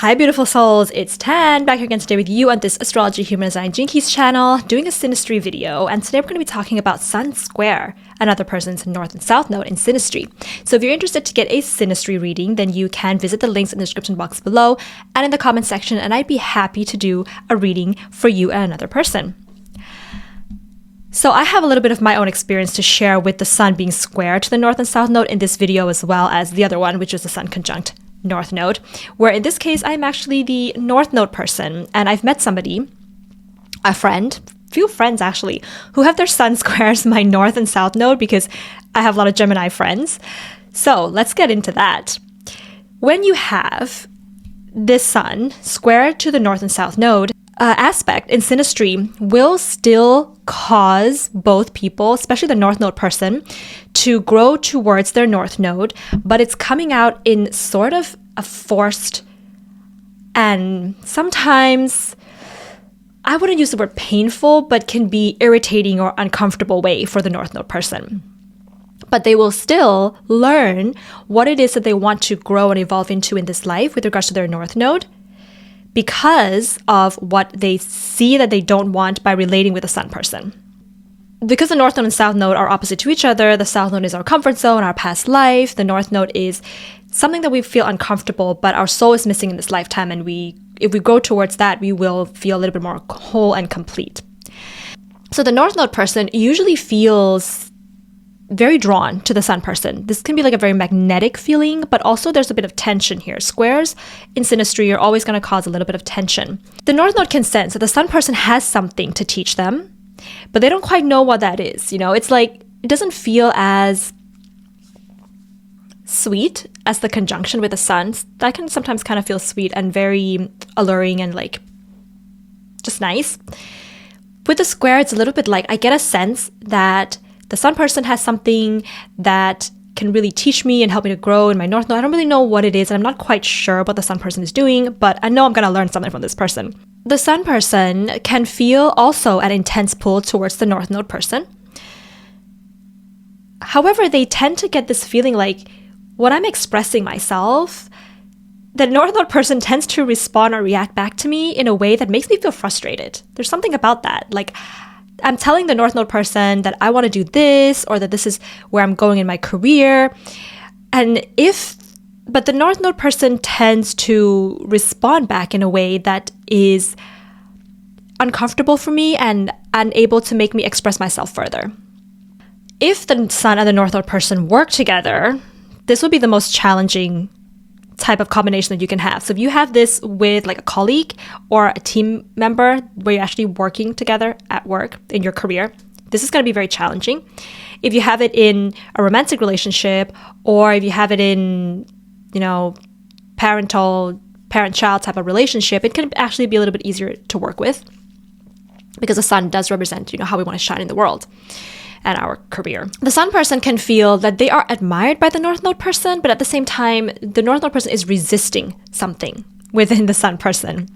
Hi beautiful souls, it's Tan, back here again today with you on this Astrology Human Design Jinkies channel, doing a Synastry video, and today we're going to be talking about Sun square another person's North and South Node in Synastry. So if you're interested to get a Synastry reading, then you can visit the links in the description box below and in the comment section, and I'd be happy to do a reading for you and another person. So I have a little bit of my own experience to share with the Sun being square to the North and South Node in this video, as well as the other one, which is the Sun conjunct North Node, where in this case, I'm actually the North Node person, and I've met somebody, a friend, few friends actually, who have their Sun squares my North and South Node because I have a lot of Gemini friends. So let's get into that. When you have this Sun square to the North and South Node, aspect in Synastry will still cause both people, especially the North Node person, to grow towards their North Node, but it's coming out in sort of a forced and sometimes, I wouldn't use the word painful, but can be irritating or uncomfortable way for the North Node person. But they will still learn what it is that they want to grow and evolve into in this life with regards to their North Node, because of what they see that they don't want by relating with a Sun person. Because the North Node and South Node are opposite to each other, the South Node is our comfort zone, our past life. The North Node is something that we feel uncomfortable, but our soul is missing in this lifetime, and if we go towards that, we will feel a little bit more whole and complete. So the North Node person usually feels very drawn to the Sun person. This can be like a very magnetic feeling, but also there's a bit of tension here. Squares in Synastry are always going to cause a little bit of tension. The North Node can sense that the Sun person has something to teach them, but they don't quite know what that is. You know, it's like, it doesn't feel as sweet as the conjunction with the Sun. That can sometimes kind of feel sweet and very alluring and like just nice. With the square, it's a little bit like, I get a sense that the Sun person has something that can really teach me and help me to grow in my North Node. I don't really know what it is, and I'm not quite sure what the Sun person is doing, but I know I'm going to learn something from this person. The Sun person can feel also an intense pull towards the North Node person. However, they tend to get this feeling like when I'm expressing myself, the North Node person tends to respond or react back to me in a way that makes me feel frustrated. There's something about that. Like, I'm telling the North Node person that I want to do this, or that this is where I'm going in my career. But the North Node person tends to respond back in a way that is uncomfortable for me and unable to make me express myself further. If the Sun and the North Node person work together, this would be the most challenging type of combination that you can have. So if you have this with like a colleague or a team member where you're actually working together at work in your career, this is going to be very challenging. If you have it in a romantic relationship, or if you have it in, parent-child type of relationship, it can actually be a little bit easier to work with, because the Sun does represent, how we want to shine in the world and our career. The Sun person can feel that they are admired by the North Node person, but at the same time, the North Node person is resisting something within the Sun person.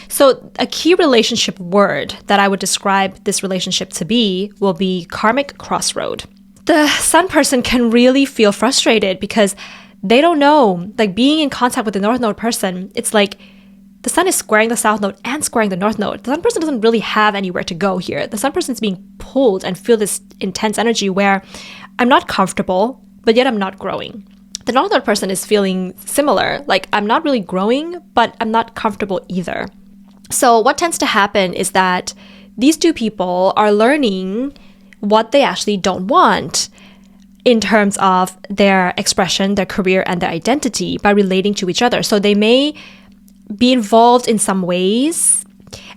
So a key relationship word that I would describe this relationship to be will be karmic crossroad. The Sun person can really feel frustrated because they don't know, like being in contact with the North Node person, it's like the Sun is squaring the South Node and squaring the North Node. The Sun person doesn't really have anywhere to go here. The Sun person is being pulled and feel this intense energy where I'm not comfortable, but yet I'm not growing. The North Node person is feeling similar, like I'm not really growing, but I'm not comfortable either. So what tends to happen is that these two people are learning what they actually don't want in terms of their expression, their career, and their identity by relating to each other. So they may be involved in some ways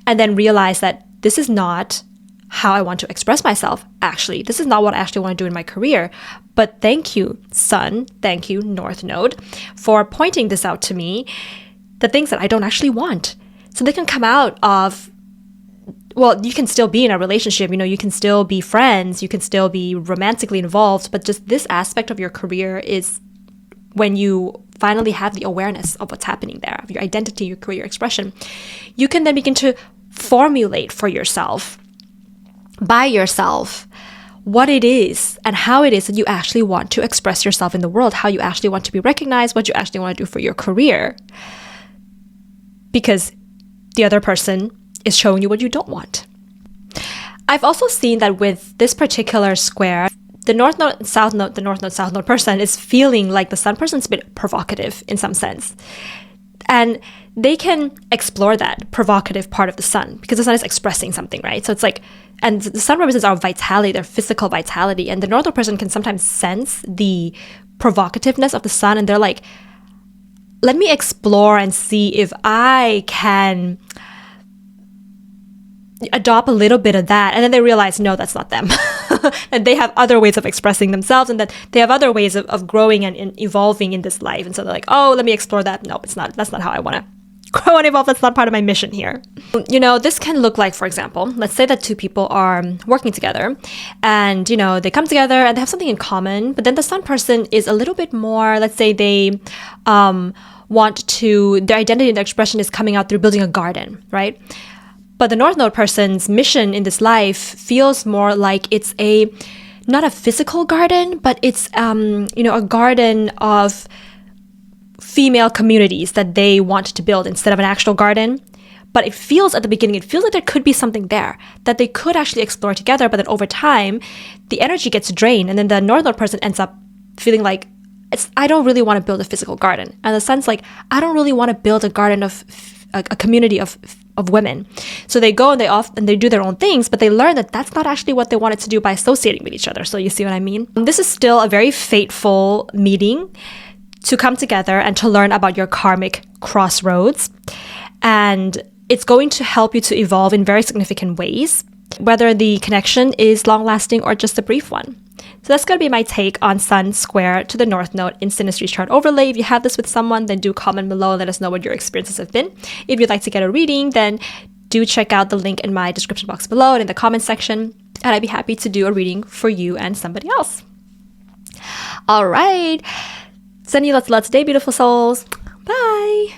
and then realize that this is not how I want to express myself. Actually, this is not what I actually want to do in my career. But thank you, Sun, thank you, North Node, for pointing this out to me, the things that I don't actually want. So they can come out of, well, you can still be in a relationship, you can still be friends, you can still be romantically involved, but just this aspect of your career is when you finally have the awareness of what's happening there, of your identity, your career, your expression, you can then begin to formulate for yourself, by yourself, what it is and how it is that you actually want to express yourself in the world, how you actually want to be recognized, what you actually want to do for your career. because the other person is showing you what you don't want. I've also seen that with this particular square, the north node, south node, the north node, south node person is feeling like the sun person's a bit provocative in some sense. And they can explore that provocative part of the sun because the sun is expressing something, right? So it's like, and the sun represents our vitality, their physical vitality. And the north node person can sometimes sense the provocativeness of the sun. And they're like, let me explore and see if I can adopt a little bit of that. And then they realize, no, that's not them. And they have other ways of expressing themselves and that they have other ways of growing and evolving in this life. And so they're like, oh, let me explore that. No, it's not. That's not how I want to grow and evolve. That's not part of my mission here. You know, this can look like, for example, let's say that two people are working together and, you know, they come together and they have something in common, but then the sun person is a little bit more, let's say they want to, their identity and their expression is coming out through building a garden, right? But the north node person's mission in this life feels more like it's not a physical garden, but it's, you know, a garden of female communities that they want to build instead of an actual garden. But it feels at the beginning, it feels like there could be something there that they could actually explore together. But then over time, the energy gets drained. And then the north node person ends up feeling like, I don't really want to build a physical garden. And the sun's like, I don't really want to build a garden of a community of women. So they go and they do their own things, but they learn that that's not actually what they wanted to do by associating with each other. So you see what I mean? This is still a very fateful meeting to come together and to learn about your karmic crossroads. And it's going to help you to evolve in very significant ways, whether the connection is long-lasting or just a brief one. So that's going to be my take on Sun square to the North Node in Synastry's chart overlay. If you have this with someone, then do comment below and let us know what your experiences have been. If you'd like to get a reading, then do check out the link in my description box below and in the comment section. And I'd be happy to do a reading for you and somebody else. All right. Sending you lots of love today, beautiful souls. Bye.